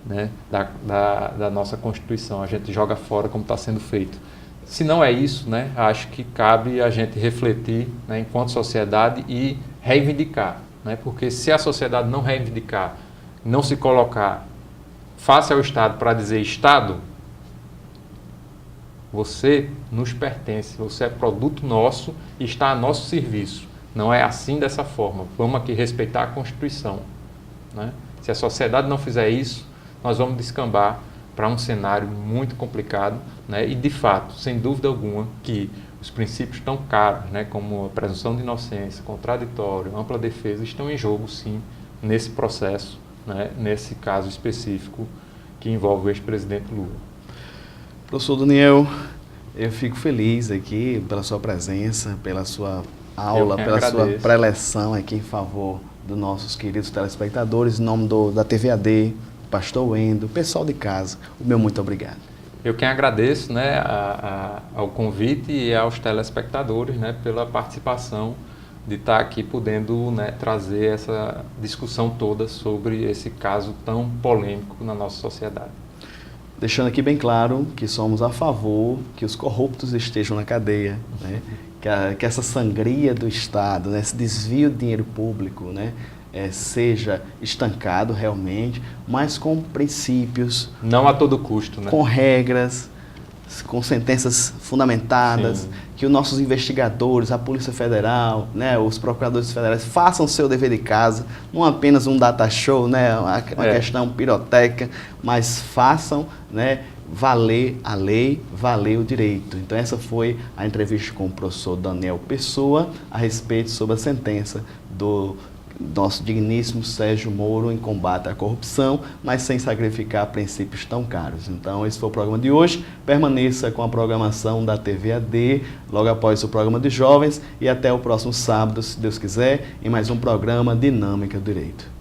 né, da nossa Constituição. A gente joga fora como está sendo feito. Se não é isso, né, acho que cabe a gente refletir, né, enquanto sociedade e reivindicar, né, porque se a sociedade não reivindicar, não se colocar face ao Estado para dizer Estado, você nos pertence, você é produto nosso e está a nosso serviço. Não é assim, dessa forma. Vamos aqui respeitar a Constituição, né? Se a sociedade não fizer isso, nós vamos descambar para um cenário muito complicado, né? E, de fato, sem dúvida alguma, que os princípios tão caros, né, como a presunção de inocência, contraditório, ampla defesa, estão em jogo, sim, nesse processo, né, nesse caso específico que envolve o ex-presidente Lula. Professor Daniel, eu fico feliz aqui pela sua presença, pela sua aula, pela sua preleção aqui em favor dos nossos queridos telespectadores, em nome da TVAD, Pastor Wendo, pessoal de casa, o meu muito obrigado. Eu quem agradeço, né, ao convite e aos telespectadores, né, pela participação de estar aqui podendo, né, trazer essa discussão toda sobre esse caso tão polêmico na nossa sociedade. Deixando aqui bem claro que somos a favor que os corruptos estejam na cadeia, né? Que essa sangria do Estado, né, esse desvio de dinheiro público, né, seja estancado realmente, mas com princípios. Não a todo custo, né? Com regras, com sentenças fundamentadas, sim, que os nossos investigadores, a Polícia Federal, né, os procuradores federais façam o seu dever de casa, não apenas um data show, né, uma questão pirotécnica, mas façam, né, valer a lei, valer o direito. Então essa foi a entrevista com o professor Daniel Pessoa a respeito sobre a sentença do nosso digníssimo Sérgio Moro em combate à corrupção, mas sem sacrificar princípios tão caros. Então, esse foi o programa de hoje. Permaneça com a programação da TV AD, logo após o programa de jovens, e até o próximo sábado, se Deus quiser, em mais um programa Dinâmica do Direito.